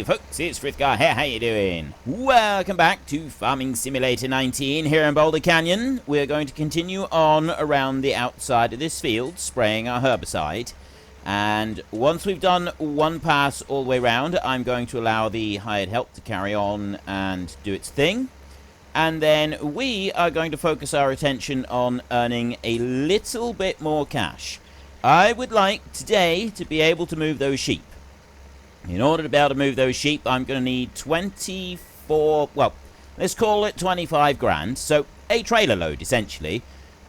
Hey folks, it's Frithgar here, how you doing? Welcome back to Farming Simulator 19 here in Boulder Canyon. We're going to continue on around the outside of this field, spraying our herbicide. And once we've done one pass all the way around, I'm going to allow the hired help to carry on and do its thing. And then we are going to focus our attention on earning a little bit more cash. I would like today to be able to move those sheep. In order to be able to move those sheep, I'm going to need 24, well, let's call it 25 grand. So a trailer load, essentially.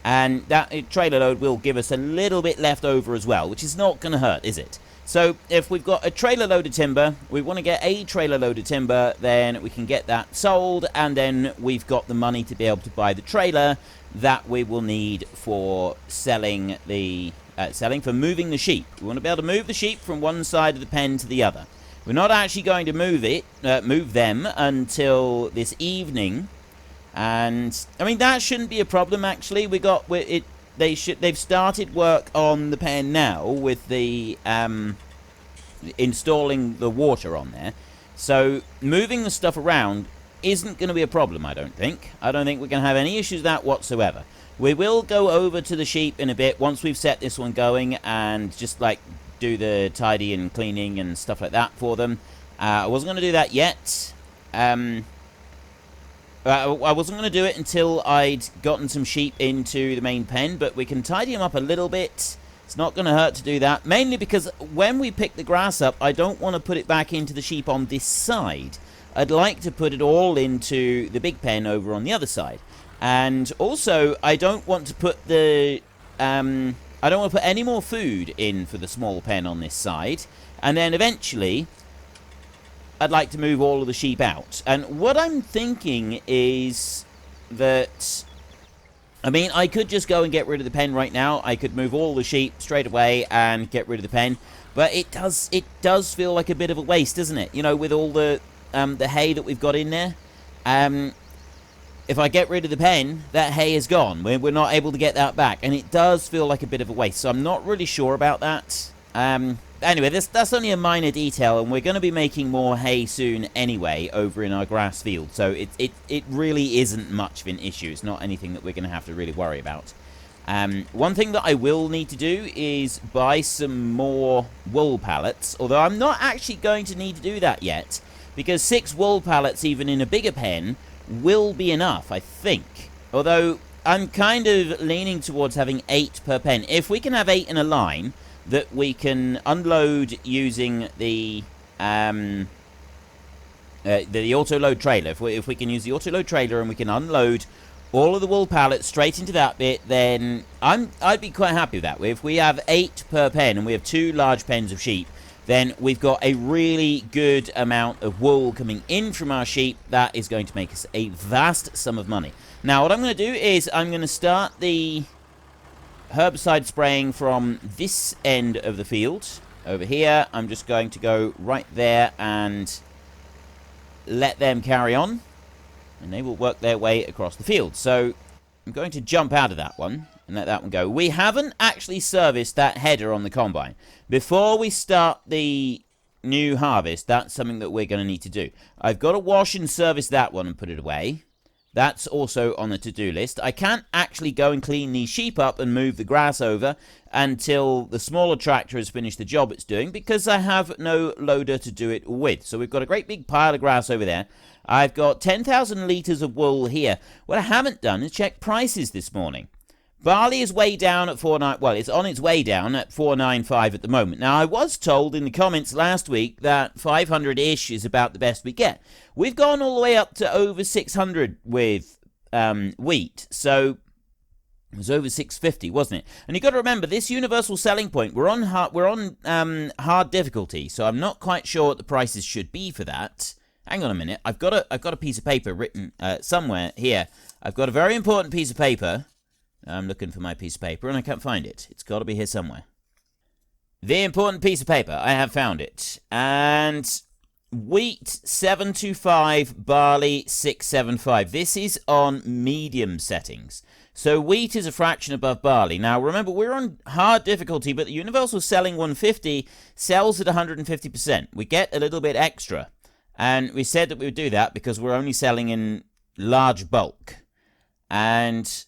And that trailer load will give us a little bit left over as well, which is not going to hurt, is it? So if we've got a trailer load of timber, we want to get a trailer load of timber, then we can get that sold, and then we've got the money to be able to buy the trailer that we will need for selling the... for moving the sheep. We want to be able to move the sheep from one side of the pen to the other. We're not actually going to move them until this evening, and I mean that shouldn't be a problem. Actually, they've started work on the pen now with the installing the water on there. So moving the stuff around isn't going to be a problem. I don't think we're going to have any issues with that whatsoever. We will go over to the sheep in a bit once we've set this one going and just like do the tidy and cleaning and stuff like that for them. I wasn't going to do that yet. I wasn't going to do it until I'd gotten some sheep into the main pen, but we can tidy them up a little bit. It's not going to hurt to do that, mainly because when we pick the grass up, I don't want to put it back into the sheep on this side. I'd like to put it all into the big pen over on the other side. And also, I don't want to put the I don't want to put any more food in for the small pen on this side. And then eventually, I'd like to move all of the sheep out. And what I'm thinking is that, I mean, I could just go and get rid of the pen right now. I could move all the sheep straight away and get rid of the pen. But it does feel like a bit of a waste, doesn't it? You know, with all the hay that we've got in there. If I get rid of the pen, that hay is gone. We're not able to get that back. And it does feel like a bit of a waste. So I'm not really sure about that. Anyway, that's only a minor detail. And we're going to be making more hay soon anyway over in our grass field. So it really isn't much of an issue. It's not anything that we're going to have to really worry about. One thing that I will need to do is buy some more wool pallets. Although I'm not actually going to need to do that yet. Because 6 wool pallets, even in a bigger pen, will be enough, I think. Although, I'm kind of leaning towards having 8 per pen. If we can have 8 in a line that we can unload using the autoload trailer, if we can use the autoload trailer and we can unload all of the wool pallets straight into that bit, then I'd be quite happy with that. If we have 8 per pen and we have 2 large pens of sheep, then we've got a really good amount of wool coming in from our sheep. That is going to make us a vast sum of money. Now, what I'm going to do is I'm going to start the herbicide spraying from this end of the field. Over here, I'm just going to go right there and let them carry on. And they will work their way across the field. So, I'm going to jump out of that one and let that one go. We haven't actually serviced that header on the combine. Before we start the new harvest, that's something that we're going to need to do. I've got to wash and service that one and put it away. That's also on the to-do list. I can't actually go and clean these sheep up and move the grass over until the smaller tractor has finished the job it's doing, because I have no loader to do it with. So we've got a great big pile of grass over there. I've got 10,000 litres of wool here. What I haven't done is check prices this morning. Barley is way down at 4.9. Well, it's on its way down at 4.95 at the moment. Now, I was told in the comments last week that 500-ish is about the best we get. We've gone all the way up to over 600 with wheat. So it was over 650, wasn't it? And you've got to remember, this universal selling point, we're on hard difficulty. So I'm not quite sure what the prices should be for that. Hang on a minute. I've got a piece of paper written somewhere here. I've got a very important piece of paper. I'm looking for my piece of paper and I can't find it. It's got to be here somewhere. The important piece of paper. I have found it. And wheat 725, barley 675. This is on medium settings. So wheat is a fraction above barley. Now remember, we're on hard difficulty, but the universal selling 150 sells at 150%. We get a little bit extra. And we said that we would do that because we're only selling in large bulk. And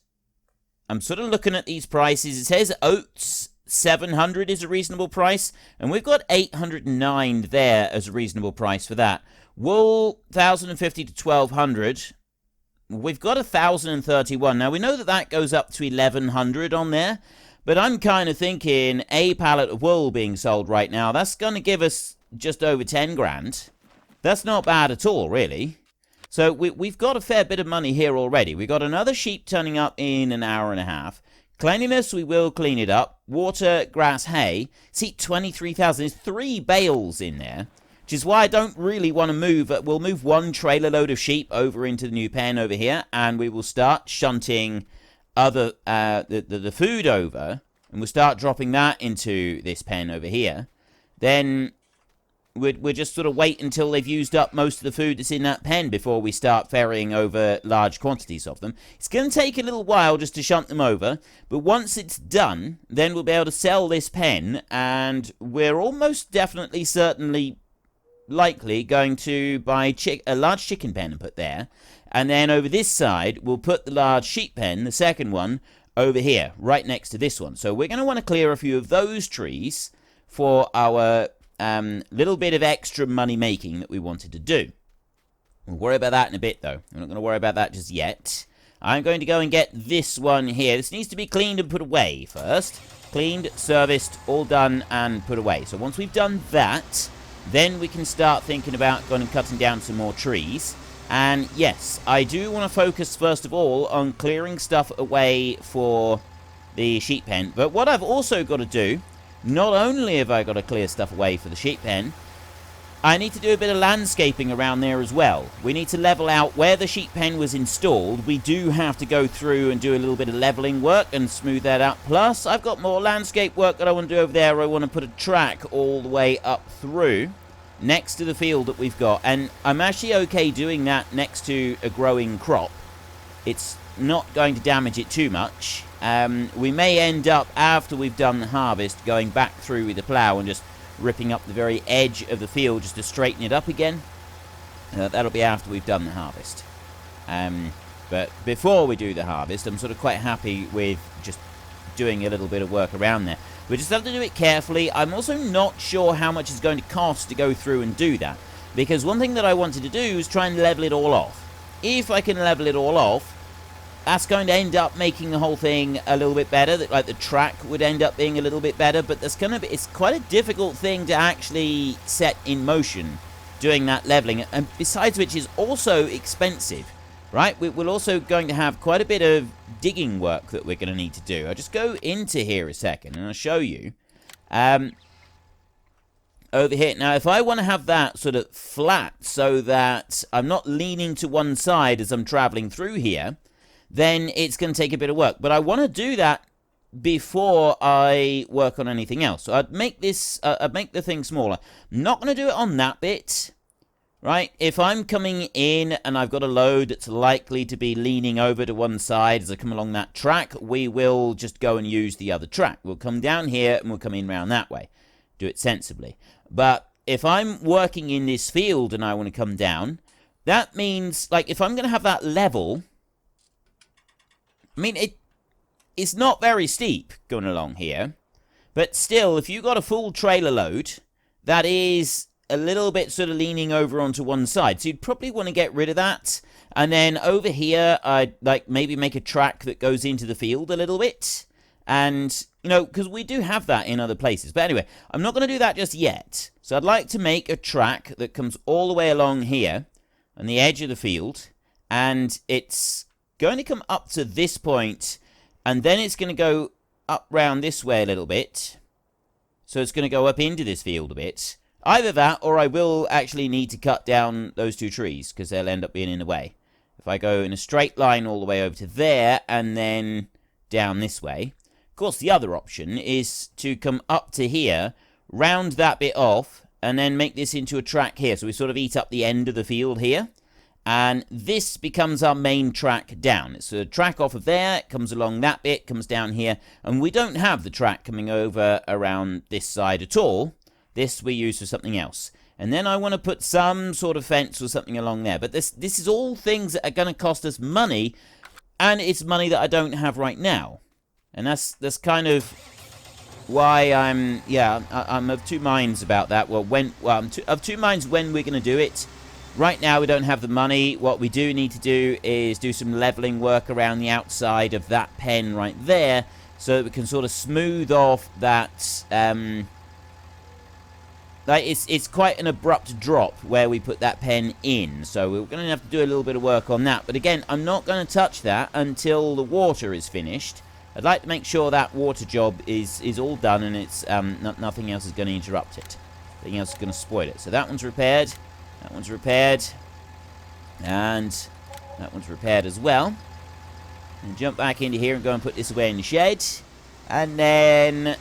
I'm sort of looking at these prices. It says oats 700 is a reasonable price, and we've got 809 there as a reasonable price for that. Wool 1050 to 1200. We've got 1031. Now we know that that goes up to 1100 on there, but I'm kind of thinking a pallet of wool being sold right now, that's going to give us just over 10 grand. That's not bad at all, really. So we've got a fair bit of money here already. We've got another sheep turning up in an hour and a half. Cleanliness, we will clean it up. Water, grass, hay. See, 23,000. There's 3 bales in there, which is why I don't really want to move. We'll move 1 trailer load of sheep over into the new pen over here, and we will start shunting the food over, and we'll start dropping that into this pen over here. Then we'll just sort of wait until they've used up most of the food that's in that pen before we start ferrying over large quantities of them. It's going to take a little while just to shunt them over, but once it's done, then we'll be able to sell this pen, and we're almost definitely, certainly, likely going to buy a large chicken pen and put there. And then over this side, we'll put the large sheep pen, the second one, over here, right next to this one. So we're going to want to clear a few of those trees for our little bit of extra money making that we wanted to do. We'll worry about that in a bit, though. We're not going to worry about that just yet. I'm going to go and get this one here. This needs to be cleaned and put away first. Cleaned, serviced, all done, and put away. So once we've done that, then we can start thinking about going and cutting down some more trees. And yes, I do want to focus first of all on clearing stuff away for the sheep pen. But what I've also got to do, not only have I got to clear stuff away for the sheep pen, I need to do a bit of landscaping around there as well. We need to level out where the sheep pen was installed. We do have to go through and do a little bit of leveling work and smooth that out. Plus, I've got more landscape work that I want to do over there. I want to put a track all the way up through next to the field that we've got. And I'm actually okay doing that next to a growing crop. It's not going to damage it too much. We may end up, after we've done the harvest, going back through with the plough and just ripping up the very edge of the field just to straighten it up again. That'll be after we've done the harvest. But before we do the harvest, I'm sort of quite happy with just doing a little bit of work around there. We just have to do it carefully. I'm also not sure how much it's going to cost to go through and do that, because one thing that I wanted to do is try and level it all off. If I can level it all off, that's going to end up making the whole thing a little bit better. Like the track would end up being a little bit better, but it's quite a difficult thing to actually set in motion, doing that leveling, and besides which is also expensive, right? We're also going to have quite a bit of digging work that we're going to need to do. I'll just go into here a second and I'll show you. Over here. Now, if I want to have that sort of flat so that I'm not leaning to one side as I'm traveling through here, then it's going to take a bit of work. But I want to do that before I work on anything else. So I'd make this, I'd make the thing smaller. I'm not going to do it on that bit, right? If I'm coming in and I've got a load that's likely to be leaning over to one side as I come along that track, we will just go and use the other track. We'll come down here and we'll come in round that way. Do it sensibly. But if I'm working in this field and I want to come down, that means, like, if I'm going to have that level, I mean, it's not very steep going along here, but still, if you've got a full trailer load, that is a little bit sort of leaning over onto one side. So you'd probably want to get rid of that. And then over here, I'd like maybe make a track that goes into the field a little bit. And, you know, because we do have that in other places. But anyway, I'm not going to do that just yet. So I'd like to make a track that comes all the way along here on the edge of the field. And it's going to come up to this point, and then it's going to go up round this way a little bit. So it's going to go up into this field a bit. Either that, or I will actually need to cut down those 2 trees, because they'll end up being in the way. If I go in a straight line all the way over to there, and then down this way. Of course, the other option is to come up to here, round that bit off, and then make this into a track here. So we sort of eat up the end of the field here. And this becomes our main track down. It's a track off of there, it comes along that bit, comes down here, and we don't have the track coming over around this side at all. This we use for something else. And then I want to put some sort of fence or something along there. But this is all things that are going to cost us money, and it's money that I don't have right now. And that's kind of why I'm of two minds about that. Well, I'm of two minds when we're going to do it. Right now we don't have the money. What we do need to do is do some leveling work around the outside of that pen right there, so that we can sort of smooth off that. Like it's quite an abrupt drop where we put that pen in, so we're going to have to do a little bit of work on that. But again, I'm not going to touch that until the water is finished. I'd like to make sure that water job is all done, and it's nothing else is going to interrupt it. Nothing else is going to spoil it. So that one's repaired. That one's repaired. And that one's repaired as well. And jump back into here and go and put this away in the shed. And then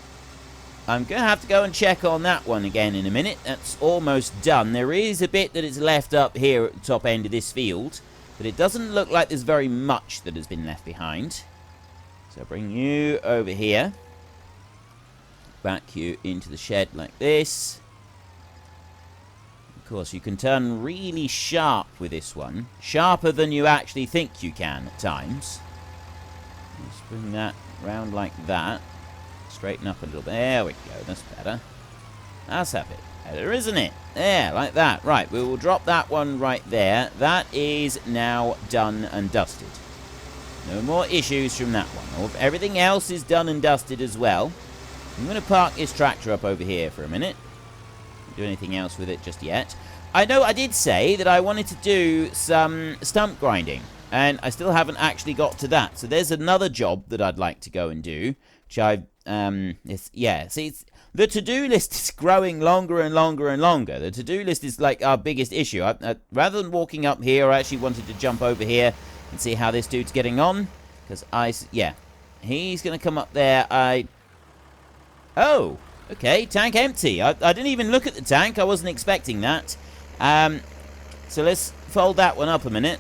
I'm going to have to go and check on that one again in a minute. That's almost done. There is a bit that is left up here at the top end of this field, but it doesn't look like there's very much that has been left behind. So I'll bring you over here. Back you into the shed like this. Of course, you can turn really sharp with this one. Sharper than you actually think you can at times. Let's bring that round like that. Straighten up a little bit. There we go. That's better. That's a bit better, isn't it? There, like that. Right, we will drop that one right there. That is now done and dusted. No more issues from that one. Everything else is done and dusted as well. I'm going to park this tractor up over here for a minute. Don't do anything else with it just yet. I know I did say that I wanted to do some stump grinding, and I still haven't actually got to that. So there's another job that I'd like to go and do, which the to-do list is growing longer and longer and longer. The to-do list is like our biggest issue. Rather than walking up here, I actually wanted to jump over here and see how this dude's getting on. Because he's going to come up there. Oh, okay, tank empty. I didn't even look at the tank. I wasn't expecting that. So let's fold that one up a minute.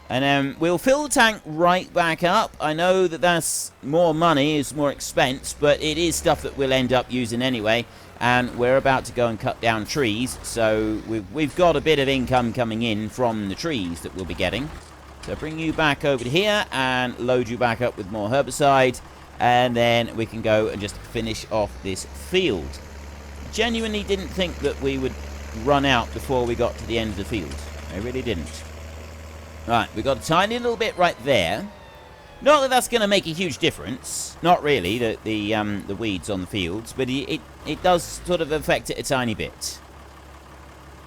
And we'll fill the tank right back up. I know that that's more money, it's more expense, but it is stuff that we'll end up using anyway. And we're about to go and cut down trees, so we've got a bit of income coming in from the trees that we'll be getting. So bring you back over to here and load you back up with more herbicide. And then we can go and just finish off this field. Genuinely didn't think that we would run out before we got to the end of the field. I really didn't. Right, we've got a tiny little bit right there. Not that that's going to make a huge difference. Not really, the weeds on the fields. But it does sort of affect it a tiny bit.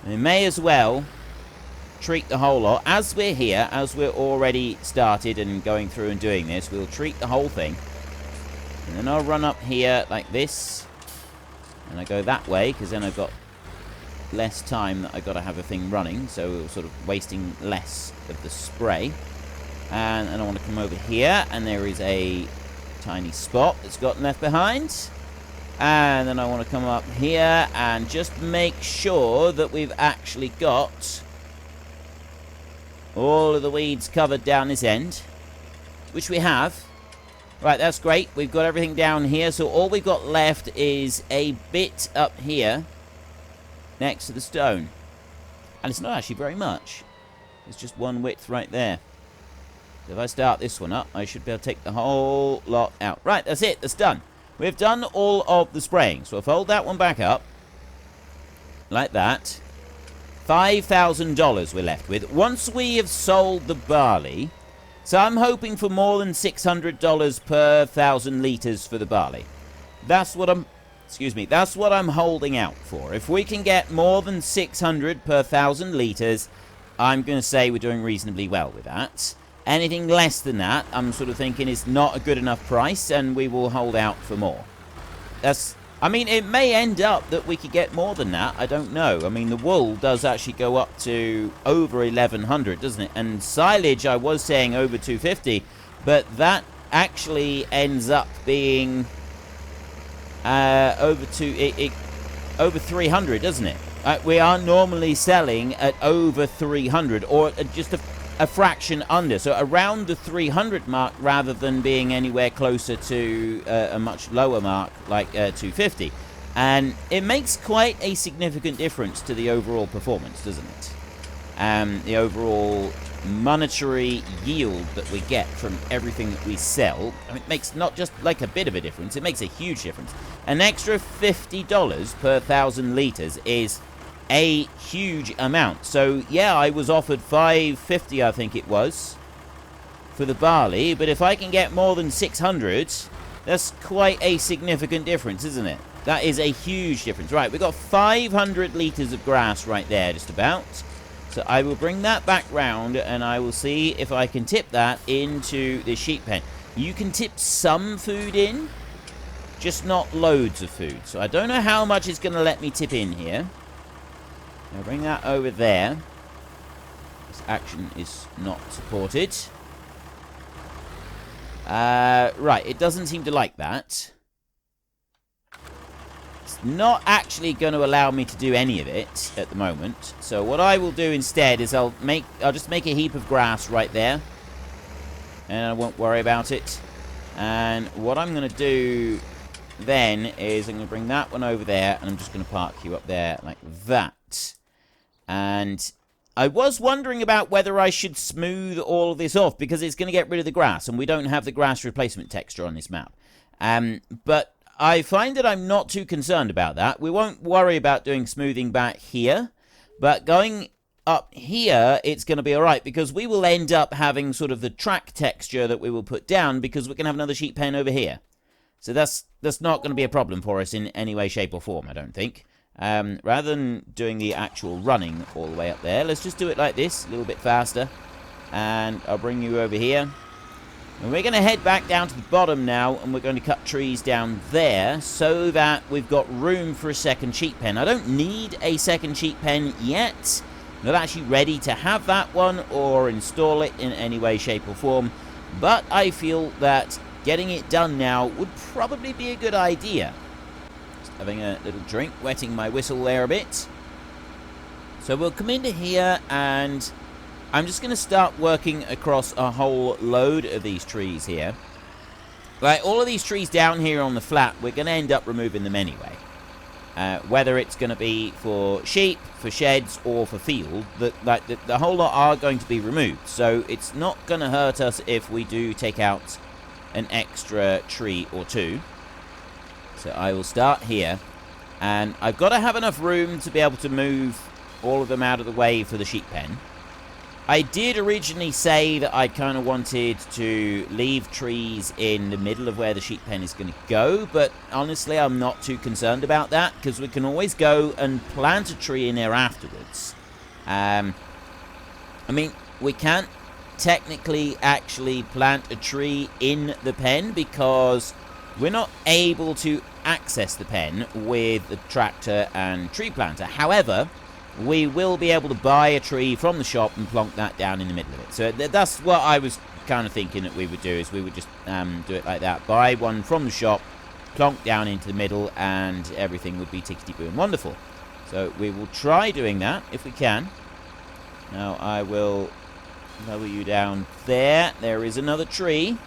We may as well treat the whole lot. As we're here, as we're already started and going through and doing this, we'll treat the whole thing. And then I'll run up here like this. And I go that way, because then I've got less time that I've got to have a thing running, so we're sort of wasting less of the spray. And I want to come over here, and there is a tiny spot that's gotten left behind. And then I want to come up here and just make sure that we've actually got all of the weeds covered down this end, which we have. Right, that's great. We've got everything down here, so all we've got left is a bit up here next to the stone. And it's not actually very much. It's just one width right there. So if I start this one up, I should be able to take the whole lot out. Right, that's it. That's done. We've done all of the spraying. So I'll fold that one back up. Like that. $5,000 we're left with. Once we have sold the barley, so I'm hoping for more than $600 per 1,000 litres for the barley. That's what I'm holding out for. If we can get more than 600 per 1,000 litres, I'm going to say we're doing reasonably well with that. Anything less than that, I'm sort of thinking is not a good enough price, and we will hold out for more. I mean, it may end up that we could get more than that. I don't know. I mean, the wool does actually go up to over 1,100, doesn't it? And silage, I was saying over 250, but that actually ends up being over 300, doesn't it? We are normally selling at over 300, or just a fraction under, so around the 300 mark rather than being anywhere closer to a much lower mark like 250. And it makes quite a significant difference to the overall performance, doesn't it? The overall monetary yield that we get from everything that we sell. I mean, it makes not just like a bit of a difference, it makes a huge difference. An extra $50 per 1,000 liters is a huge amount. So yeah, I was offered $5.50, I think it was, for the barley, but if I can get more than 600, that's quite a significant difference, isn't it? That is a huge difference. Right, we've got 500 liters of grass right there, just about. So I will bring that back round, and I will see if I can tip that into the sheep pen. You can tip some food in, just not loads of food. So I don't know how much it's going to let me tip in here. I'll bring that over there. This action is not supported. Right, it doesn't seem to like that. Not actually going to allow me to do any of it at the moment. So what I will do instead is I'll just make a heap of grass right there, and I won't worry about it. And what I'm going to do then is I'm going to bring that one over there, and I'm just going to park you up there like that. And I was wondering about whether I should smooth all of this off, because it's going to get rid of the grass, and we don't have the grass replacement texture on this map. But I find that I'm not too concerned about that. We won't worry about doing smoothing back here, but going up here, it's going to be alright, because we will end up having sort of the track texture that we will put down, because we can have another sheep pen over here. So that's not going to be a problem for us in any way, shape, or form, I don't think. Rather than doing the actual running all the way up there, let's just do it like this, a little bit faster. And I'll bring you over here. And we're going to head back down to the bottom now, and we're going to cut trees down there so that we've got room for a second sheep pen. I don't need a second sheep pen yet. I'm not actually ready to have that one or install it in any way, shape, or form. But I feel that getting it done now would probably be a good idea. Just having a little drink, wetting my whistle there a bit. So we'll come into here, and I'm just going to start working across a whole load of these trees here. Like, all of these trees down here on the flat, we're going to end up removing them anyway. Whether it's going to be for sheep, for sheds, or for field, the whole lot are going to be removed. So it's not going to hurt us if we do take out an extra tree or two. So I will start here. And I've got to have enough room to be able to move all of them out of the way for the sheep pen. I did originally say that I kind of wanted to leave trees in the middle of where the sheep pen is going to go, but honestly I'm not too concerned about that, because we can always go and plant a tree in there afterwards. I mean, we can't technically actually plant a tree in the pen because we're not able to access the pen with the tractor and tree planter. However, we will be able to buy a tree from the shop and plonk that down in the middle of it. So that's what I was kind of thinking that we would do, is we would just do it like that. Buy one from the shop, plonk down into the middle, and everything would be tickety-boo and wonderful. So we will try doing that if we can. Now I will lower you down there. There is another tree.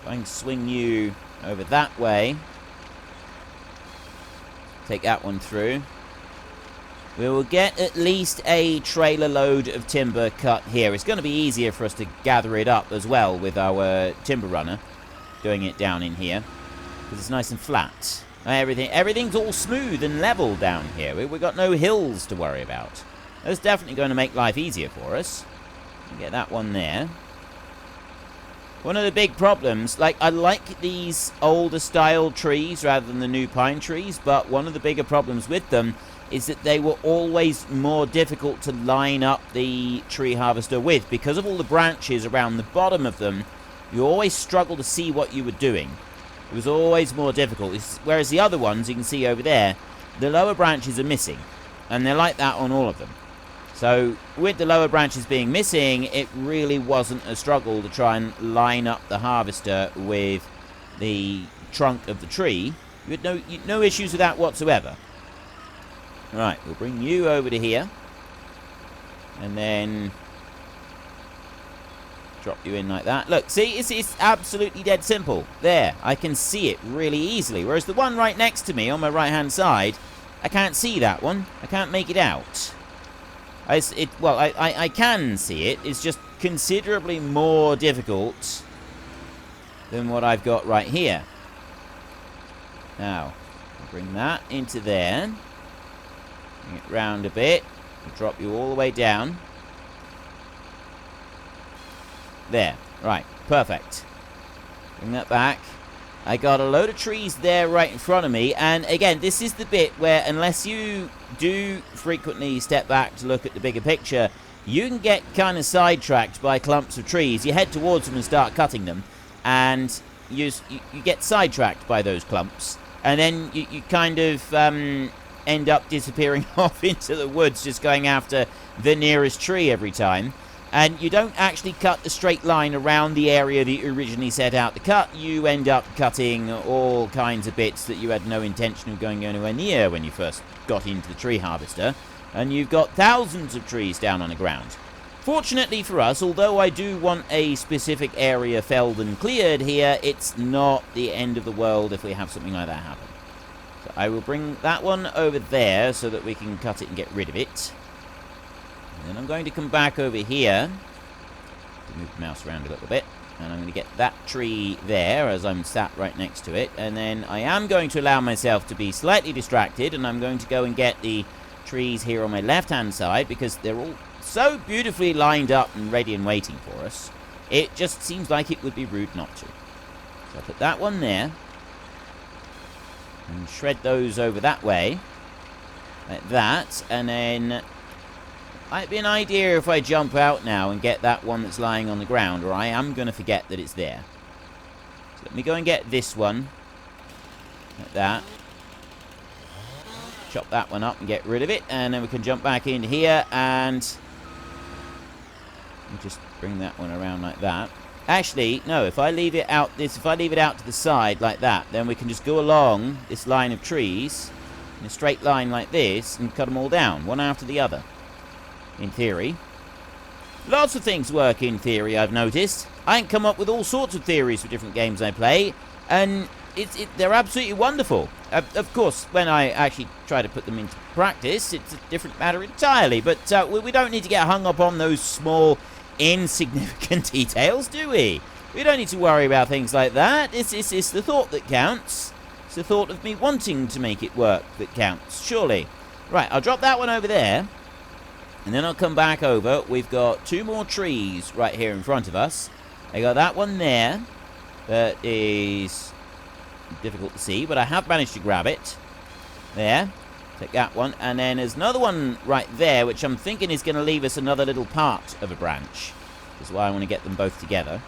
If I can swing you over that way. Take that one through. We will get at least a trailer load of timber cut here. It's going to be easier for us to gather it up as well with our timber runner, doing it down in here, because it's nice and flat. Everything's all smooth and level down here. We've got no hills to worry about. That's definitely going to make life easier for us. Get that one there. One of the big problems, like, I like these older style trees rather than the new pine trees, but one of the bigger problems with them is that they were always more difficult to line up the tree harvester with. Because of all the branches around the bottom of them, you always struggle to see what you were doing. It was always more difficult. Whereas the other ones, you can see over there, the lower branches are missing. And they're like that on all of them. So with the lower branches being missing, it really wasn't a struggle to try and line up the harvester with the trunk of the tree. You had no issues with that whatsoever. Right, we'll bring you over to here. And then drop you in like that. Look, see, it's absolutely dead simple. There, I can see it really easily. Whereas the one right next to me on my right-hand side, I can't see that one. I can't make it out. I can see it. It's just considerably more difficult than what I've got right here. Now, I'll bring that into there. Bring it round a bit. I'll drop you all the way down. There. Right. Perfect. Bring that back. I got a load of trees there right in front of me. And again, this is the bit where unless you do frequently step back to look at the bigger picture, you can get kind of sidetracked by clumps of trees. You head towards them and start cutting them. And you get sidetracked by those clumps. And then you kind of end up disappearing off into the woods, just going after the nearest tree every time. And you don't actually cut the straight line around the area that you originally set out to cut. You end up cutting all kinds of bits that you had no intention of going anywhere near when you first got into the tree harvester. And you've got thousands of trees down on the ground. Fortunately for us, although I do want a specific area felled and cleared here, it's not the end of the world if we have something like that happen. So I will bring that one over there so that we can cut it and get rid of it. And then I'm going to come back over here, move the mouse around a little bit, and I'm going to get that tree there as I'm sat right next to it. And then I am going to allow myself to be slightly distracted, and I'm going to go and get the trees here on my left-hand side because they're all so beautifully lined up and ready and waiting for us. It just seems like it would be rude not to. So I'll put that one there and shred those over that way like that, and then might be an idea if I jump out now and get that one that's lying on the ground, or I am going to forget that it's there. So let me go and get this one like that. Chop that one up and get rid of it, and then we can jump back in here and just bring that one around like that. Actually, no, if I leave it out to the side like that, then we can just go along this line of trees in a straight line like this and cut them all down, one after the other. In theory. Lots of things work in theory, I've noticed. I can come up with all sorts of theories for different games I play, and they're absolutely wonderful. Of course, when I actually try to put them into practice, it's a different matter entirely, but we don't need to get hung up on those small, insignificant details, do we? We don't need to worry about things like that. It's the thought that counts. It's the thought of me wanting to make it work that counts, surely. Right, I'll drop that one over there. And then I'll come back over. We've got two more trees right here in front of us. I got that one there. That is difficult to see, but I have managed to grab it. There. Take that one. And then there's another one right there, which I'm thinking is going to leave us another little part of a branch. Which is why I want to get them both together.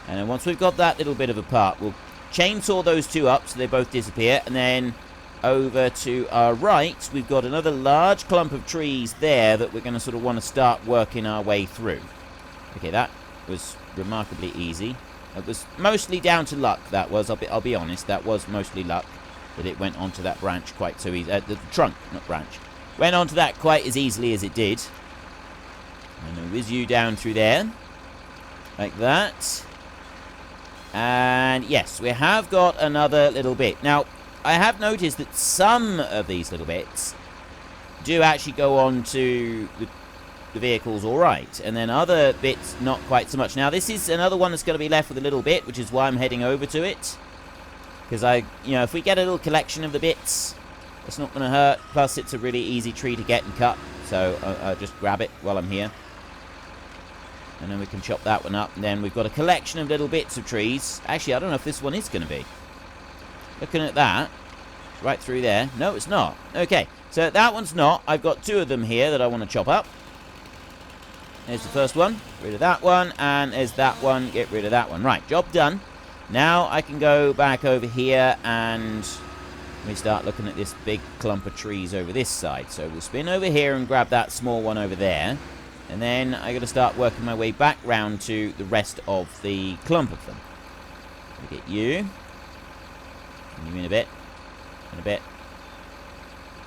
And then once we've got that little bit of a part, we'll chainsaw those two up so they both disappear. And then over to our right, we've got another large clump of trees there that we're going to sort of want to start working our way through. Okay, that was remarkably easy. It was mostly down to luck, that was. I'll be honest, that was mostly luck that it went onto that branch quite so easy. The trunk, not branch. Went onto that quite as easily as it did. And then whiz you down through there. Like that. And yes, we have got another little bit. Now, I have noticed that some of these little bits do actually go on to the vehicles all right, and then other bits not quite so much. Now, this is another one that's going to be left with a little bit, which is why I'm heading over to it. Because if we get a little collection of the bits, it's not going to hurt. Plus, it's a really easy tree to get and cut, so I'll just grab it while I'm here. And then we can chop that one up, and then we've got a collection of little bits of trees. Actually, I don't know if this one is going to be. Looking at that, right through there. No, it's not. Okay, so that one's not. I've got two of them here that I want to chop up. There's the first one. Get rid of that one. And there's that one. Get rid of that one. Right, job done. Now I can go back over here and we start looking at this big clump of trees over this side. So we'll spin over here and grab that small one over there. And then I got to start working my way back round to the rest of the clump of them. We'll get you. You in a bit. In a bit.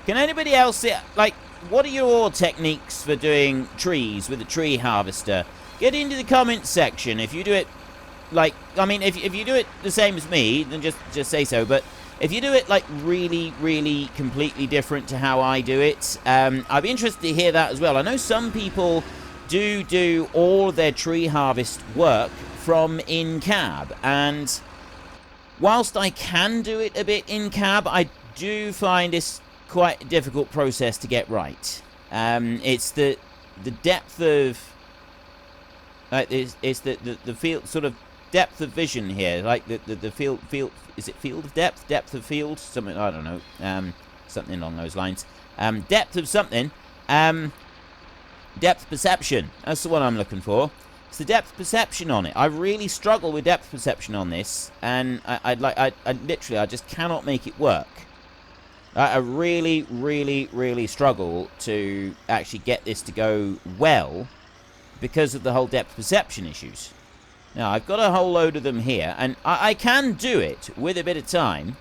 Can anybody else see, like, what are your techniques for doing trees with a tree harvester? get into the comments section if you do it like, I mean, if you do it the same as me, then just say so. But if you do it like really completely different to how I do it, I'd be interested to hear that as well. I know some people do all of their tree harvest work from in-cab, and whilst I can do it a bit in-cab, I do find this quite a difficult process to get right. It's the depth of it's the field, sort of depth of vision here, like the field is it field of depth of field, something, I don't know, something along those lines, depth of something, depth perception, that's the one I'm looking for. It's the depth perception on it. I really struggle with depth perception on this, and I literally just cannot make it work. I really struggle to actually get this to go well because of the whole depth perception issues. Now, I've got a whole load of them here, and I can do it with a bit of time,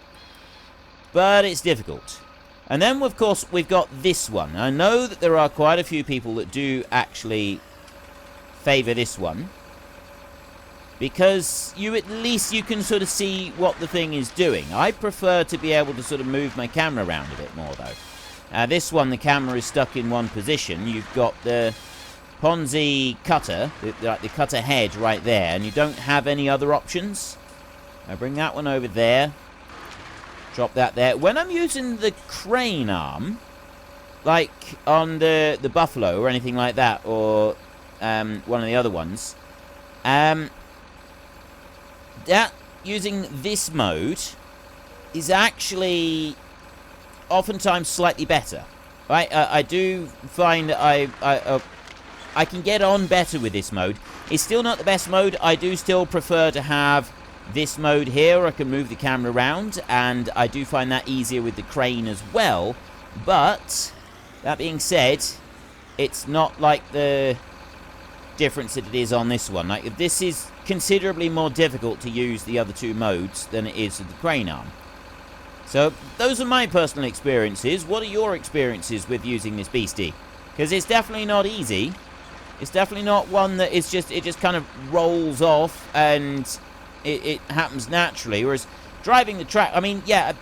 but it's difficult. And then, of course, we've got this one. I know that there are quite a few people that do actually favour this one, because at least you can sort of see what the thing is doing. I prefer to be able to sort of move my camera around a bit more, though. This one, the camera is stuck in one position. You've got the Ponzi cutter, the cutter head right there, and you don't have any other options. I bring that one over there. Drop that there. When I'm using the crane arm, like on the Buffalo or anything like that, or one of the other ones, that using this mode is actually oftentimes slightly better. Right? I do find that I can get on better with this mode. It's still not the best mode. I do still prefer to have this mode here, where I can move the camera around, and I do find that easier with the crane as well. But that being said, it's not like the difference that it is on this one. Like, this is considerably more difficult to use the other two modes than it is with the crane arm. So those are my personal experiences. What are your experiences with using this beastie? Because it's definitely not easy. It's definitely not one that is just, it just kind of rolls off and it happens naturally. Whereas driving the track, I mean, yeah,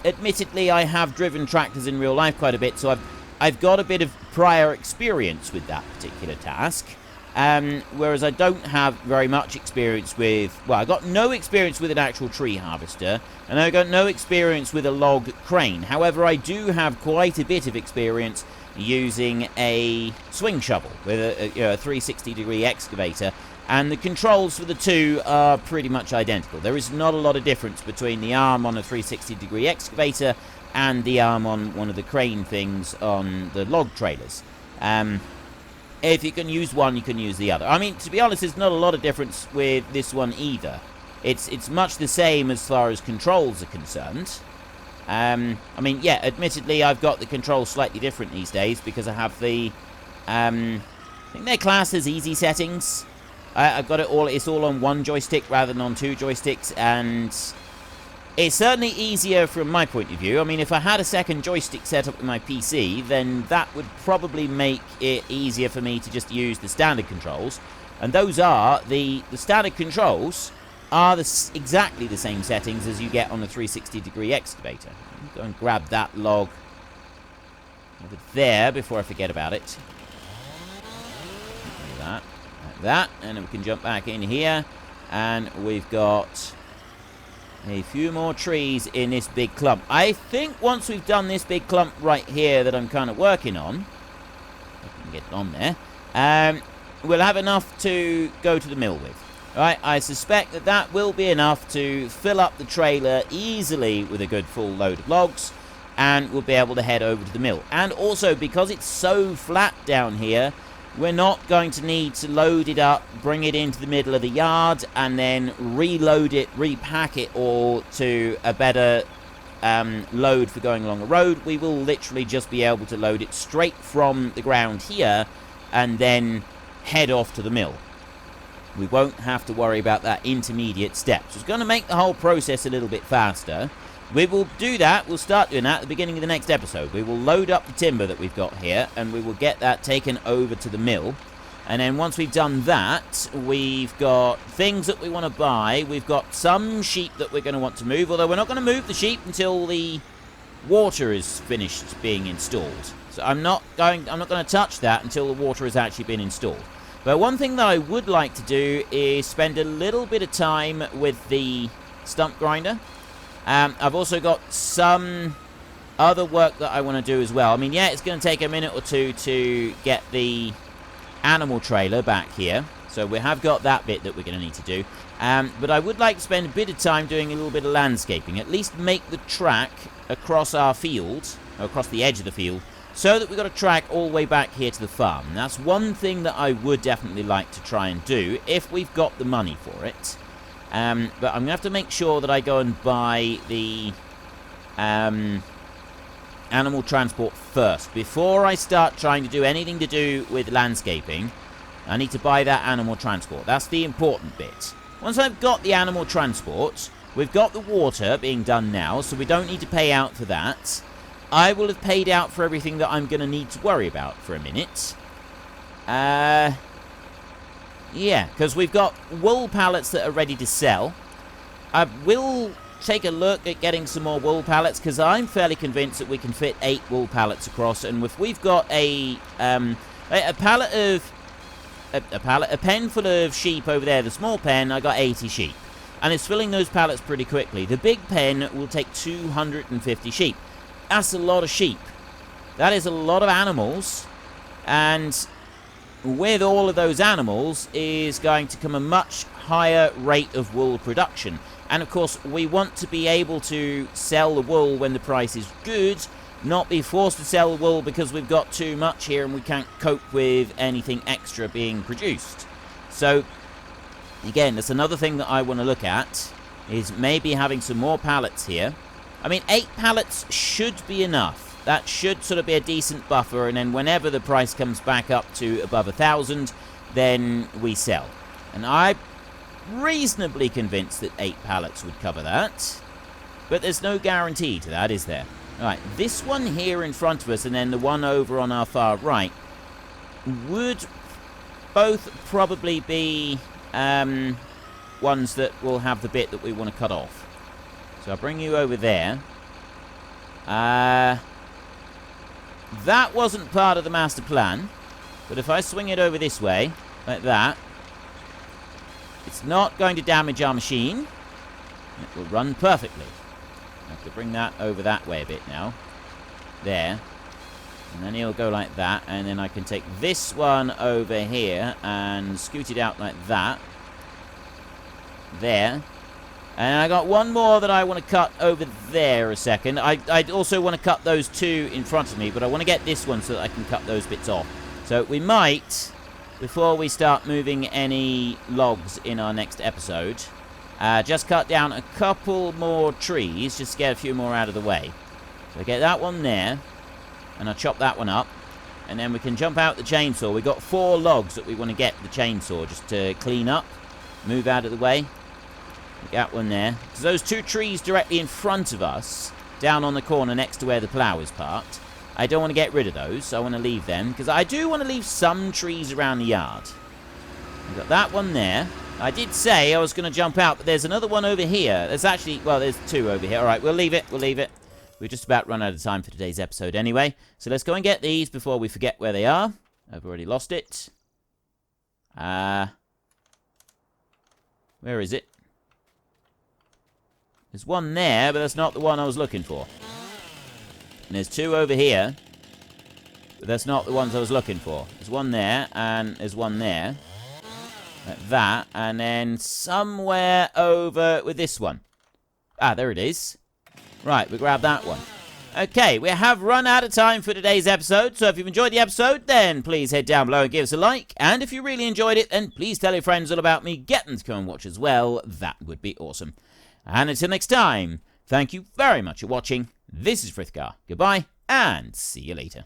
admittedly I have driven tractors in real life quite a bit, so I've got a bit of prior experience with that particular task. Whereas I don't have very much experience with, well, I got no experience with an actual tree harvester, and I got no experience with a log crane. However, I do have quite a bit of experience using a swing shovel with a 360-degree excavator, and the controls for the two are pretty much identical. There is not a lot of difference between the arm on a 360-degree excavator and the arm on one of the crane things on the log trailers. If you can use one, you can use the other. I mean, to be honest, there's not a lot of difference with this one either. It's much the same as far as controls are concerned. I mean, yeah, admittedly, I've got the controls slightly different these days because I have the, I think they're classed as easy settings. I've got it all, it's all on one joystick rather than on two joysticks, and it's certainly easier from my point of view. I mean, if I had a second joystick set up with my PC, then that would probably make it easier for me to just use the standard controls. And those are, the standard controls are exactly the same settings as you get on the 360-degree excavator. Go and grab that log over there before I forget about it. Do that, like that, and then we can jump back in here, and we've got a few more trees in this big clump. I think once we've done this big clump right here that I'm kind of working on, I can get it on there, we'll have enough to go to the mill with. Right, I suspect that that will be enough to fill up the trailer easily with a good full load of logs, and we'll be able to head over to the mill. And also, because it's so flat down here, we're not going to need to load it up, bring it into the middle of the yard, and then reload it, repack it all to a better load for going along the road. We will literally just be able to load it straight from the ground here, and then head off to the mill. We won't have to worry about that intermediate step. So it's going to make the whole process a little bit faster. We will do that. We'll start doing that at the beginning of the next episode. We will load up the timber that we've got here, and we will get that taken over to the mill. And then once we've done that, we've got things that we want to buy. We've got some sheep that we're going to want to move, although we're not going to move the sheep until the water is finished being installed. So I'm not going to touch that until the water has actually been installed. But one thing that I would like to do is spend a little bit of time with the stump grinder. I've also got some other work that I want to do as well. I mean, yeah, it's going to take a minute or two to get the animal trailer back here. So we have got that bit that we're going to need to do. But I would like to spend a bit of time doing a little bit of landscaping. At least make the track across our field, or across the edge of the field, so that we've got a track all the way back here to the farm. And that's one thing that I would definitely like to try and do, if we've got the money for it. But I'm going to have to make sure that I go and buy the animal transport first. Before I start trying to do anything to do with landscaping, I need to buy that animal transport. That's the important bit. Once I've got the animal transport, we've got the water being done now, so we don't need to pay out for that. I will have paid out for everything that I'm going to need to worry about for a minute. Yeah, because we've got wool pallets that are ready to sell. I will take a look at getting some more wool pallets, because I'm fairly convinced that we can fit 8 wool pallets across. And if we've got a pen full of sheep over there, the small pen, I got 80 sheep, and it's filling those pallets pretty quickly. The big pen will take 250 sheep. That's a lot of sheep. That is a lot of animals, and with all of those animals is going to come a much higher rate of wool production. And of course, we want to be able to sell the wool when the price is good, not be forced to sell the wool because we've got too much here and we can't cope with anything extra being produced. So, again, that's another thing that I want to look at, is maybe having some more pallets here. I mean, 8 pallets should be enough. That should sort of be a decent buffer, and then whenever the price comes back up to above 1,000, then we sell. And I'm reasonably convinced that 8 pallets would cover that. But there's no guarantee to that, is there? Alright, this one here in front of us and then the one over on our far right would both probably be ones that will have the bit that we want to cut off. So I'll bring you over there. That wasn't part of the master plan, but if I swing it over this way, like that, it's not going to damage our machine. It will run perfectly. I have to bring that over that way a bit now. There. And then he'll go like that, and then I can take this one over here and scoot it out like that. There. And I got one more that I want to cut over there a second. I also want to cut those 2 in front of me, but I want to get this one so that I can cut those bits off. So we might, before we start moving any logs in our next episode, just cut down a couple more trees, just to get a few more out of the way. So I get that one there, and I'll chop that one up, and then we can jump out the chainsaw. We've got 4 logs that we want to get the chainsaw just to clean up, move out of the way. That one there. So those 2 trees directly in front of us, down on the corner next to where the plough is parked, I don't want to get rid of those. I want to leave them, because I do want to leave some trees around the yard. We've got that one there. I did say I was going to jump out, but there's another one over here. There's actually, well, there's 2 over here. All right, we'll leave it. We'll leave it. We've just about run out of time for today's episode anyway. So let's go and get these before we forget where they are. I've already lost it. Where is it? There's one there, but that's not the one I was looking for. And there's 2 over here, but that's not the ones I was looking for. There's one there, and there's one there. Like that, and then somewhere over with this one. Ah, there it is. Right, we grab that one. Okay, we have run out of time for today's episode, so if you've enjoyed the episode, then please head down below and give us a like. And if you really enjoyed it, then please tell your friends all about me. Get them to come and watch as well. That would be awesome. And until next time, thank you very much for watching. This is Frithgar. Goodbye, and see you later.